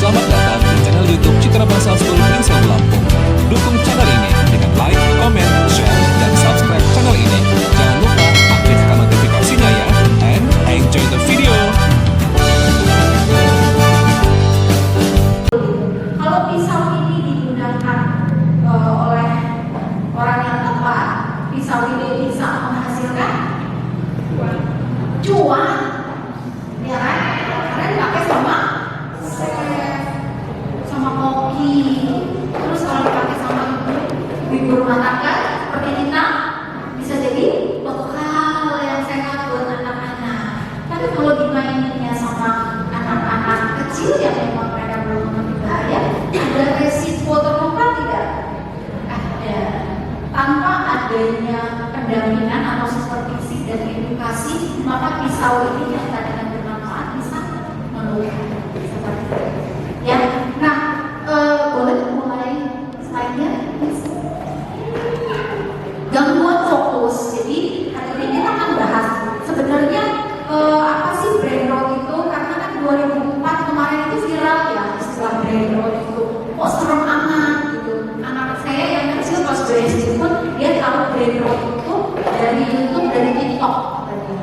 Selamat datang di channel YouTube Citra Bangsa School Prinsip Lampung. Dukung channel ini dengan like, comment, share, dan subscribe channel ini. Jangan lupa aktifkan notifikasinya ya. And enjoy the video. Kalau pisau ini digunakan oleh orang yang tepat, pisau ini bisa menghasilkan cuan, ya kan? Karena dipakai sama koki. Terus kalau dipakai sama ibu rumah tangga seperti kita, bisa jadi bekal yang sehat buat anak-anak. Tapi kalau dimaininnya sama anak-anak kecil yang memang mereka belum mengerti bahaya, ada resiko terluka tidak? Ada. Tanpa adanya pendampingan atau supervisi dan edukasi, maka pisau ini yang tadinya bermanfaat bisa melukai seperti itu. Ya, nah boleh mulai slide-nya. Gangguan fokus. Jadi hari ini kita akan bahas sebenarnya apa sih brain rot itu, karena kan 2004 kemarin itu viral ya istilah brain rot itu. Kok serem amat gitu. Anak saya yang kecil pas SD pun dia tahu brain rot itu dari YouTube, dari TikTok tadi.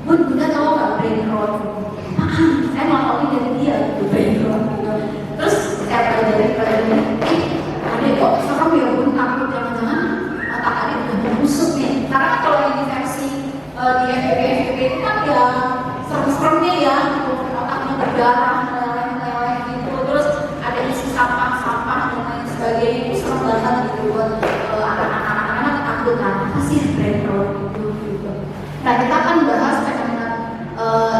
Bun, Bunda tahu nggak brain rot? Saya mau tahu dari dia gitu brain rot gitu. Terus saya tanya dari ini, adek kok serem ya Bun, takut jangan-jangan otak adek udah busuk nih. Karena kan kalau ini versi di FVP itu kan ya serem-seremnya ya gitu, otaknya berdarah, meleleh-meleleh gitu. Terus ada isi sampah-sampah dan lain sebagainya, itu serem banget gitu buat anak-anak takut kan, apa sih brain rot gitu. Nah kita akan bahas fenomena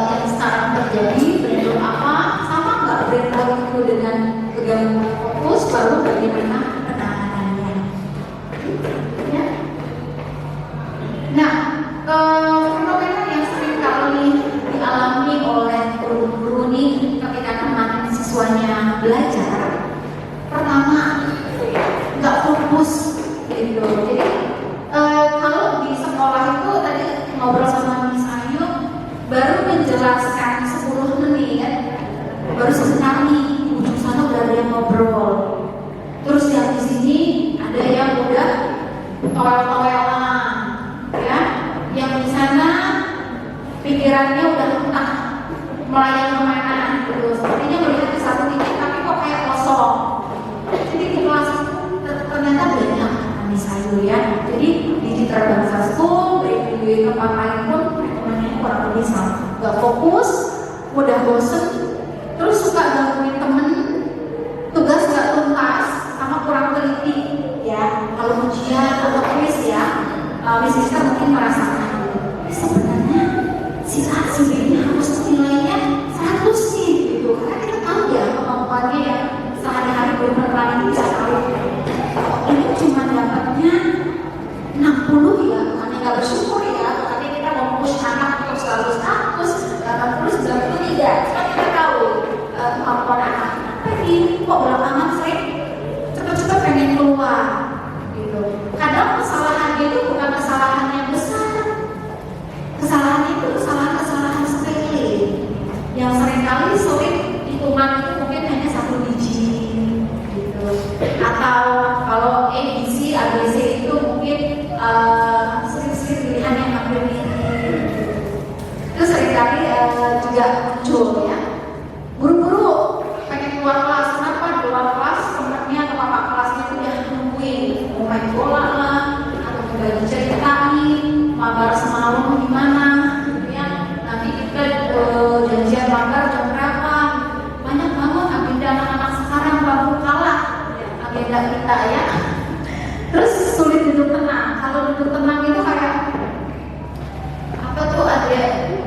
yang sekarang terjadi, brain rot apa, sama nggak brain rot itu dengan kegangguan fokus, baru bagaimana penanganannya. Ya. Nah, fenomena yang sering kali dialami oleh guru-guru nih ketika teman siswanya belajar, pertama nggak fokus gitu. Jadi kalau di sekolah itu tadi ngobrol sama Miss Ayu, baru menjelaskan 10 menit, baru sebentar nih ujung sana udah ada yang ngobrol. Terus yang di sini ada yang udah toel-toelan, ya. Yang di sana pikirannya udah entah melayang kemana gitu. Sepertinya melihat di satu titik tapi kok kayak kosong. Jadi di kelas itu ternyata banyak Miss Ayu ya. Jadi di Citra Bangsa School, baik di tempat lain pun rekomendasinya kurang lebih sama. Gak fokus, mudah bosen, terus suka gangguin temen, tugas gak tuntas, sama kurang teliti ya. Kalau ujian atau kuis ya, Miss Siska mungkin merasakan sebenarnya si A, si B ini harus nilainya 100 nih gitu. Karena kita tahu ya kemampuannya yang sehari-hari berperan bisa tahu. Ini cuma dapatnya 60 ya, bukannya gak bersyukur ya. Makanya kita mau push anak untuk selalu 100, 80, 90 tidak. Supaya kita tahu kemampuan anak. Tapi kok belakangan sering cepat-cepat pengen keluar gitu. Kadang kesalahannya itu bukan kesalahan yang besar. Kesalahannya itu kesalahan-kesalahan sepele yang seringkali sulit hitungan itu mungkin hanya 1 digit gitu. Atau kalau ABC, ABC itu mungkin sering-sering pilihan yang hampir mirip. Itu seringkali juga muncul ya. Buru-buru pengen keluar kelas, kenapa di luar kelas temennya atau kakak kelasnya itu udah nungguin mau main bola lah atau juga diceritain mabar semalam gimana gitu ya. Nanti kita janjian mabar jam berapa, banyak banget agenda anak-anak sekarang, baru kalah agenda kita ya. Terus sulit duduk tenang. Kalau duduk tenang itu kayak apa tuh,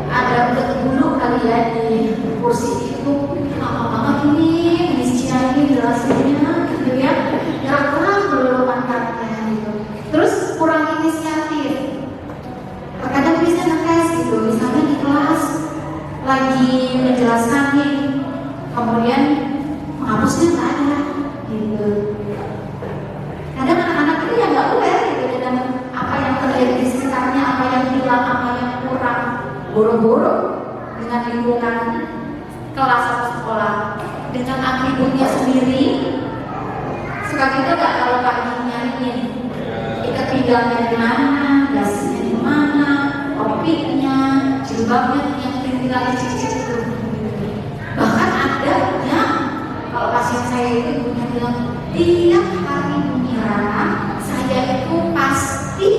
ada udah dulu kali ya di kursi itu, lama banget ini Cina ini jelasinnya gitu ya, gerak-gerak melulu pantatnya gitu. Terus kurang inisiatif. Terkadang bisa ngetes gitu, misalnya di kelas lagi menjelaskan nih, kemudian menghapusnya nggak ada gitu. Kadang anak-anak itu yang nggak aware gitu dengan apa yang terjadi di sekitarnya, apa yang hilang, apa yang kurang, boro-boro dengan lingkungan kelas atau sekolah. dengan atributnya sendiri. Suka gitu nggak kalau pagi nyariin ikat pinggangnya di mana, gasnya di mana, topinya, jilbabnya yang tinggal cicit itu. Bahkan ada yang kalau pasien saya itu ibunya bilang tiap hari Mira saya itu pasti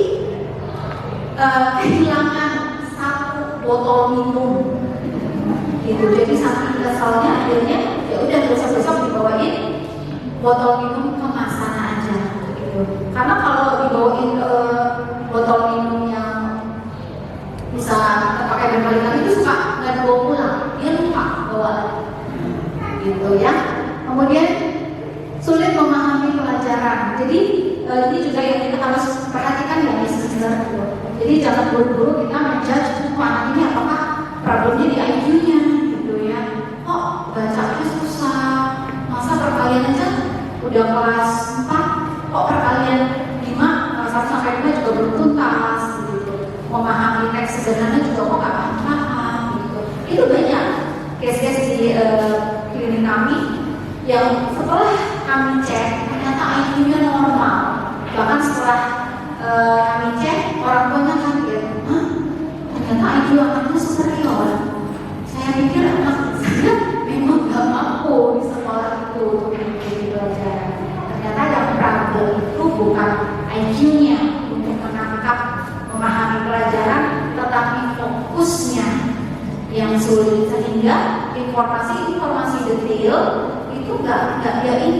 kehilangan satu botol minum gitu. Jadi saking kesalnya akhirnya ya udah besok-besok dibawain botol minum kemasan aja gitu. Karena kalau dibawain botol minum yang bisa terpakai berkali-kali itu suka nggak dibawa pulang, dia lupa bawa gitu ya. Kemudian sulit memahami pelajaran. Jadi ini juga yang kita harus perhatikan ya listener. Jadi jangan buru-buru kita menjudge anak ini apakah problemnya di IQ-nya gitu ya. Kok bacanya susah, masa perkalian aja udah kelas 4, kok perkalian 5, 1 sampai 5 juga belum tuntas gitu. Memahami teks sederhana juga kok gak paham gitu. Itu banyak case-case di klinik kami yang setelah kami cek ternyata IQ-nya normal. Bahkan setelah kami cek orang tuanya kaget, hah? Ternyata IQ anaknya superior. Saya pikir anak saya memang gak mampu di sekolah itu untuk mengikuti pelajaran. Ternyata yang problem itu bukan IQ-nya untuk menangkap, memahami pelajaran, tetapi fokusnya yang sulit, sehingga informasi detail itu nggak dia ingat.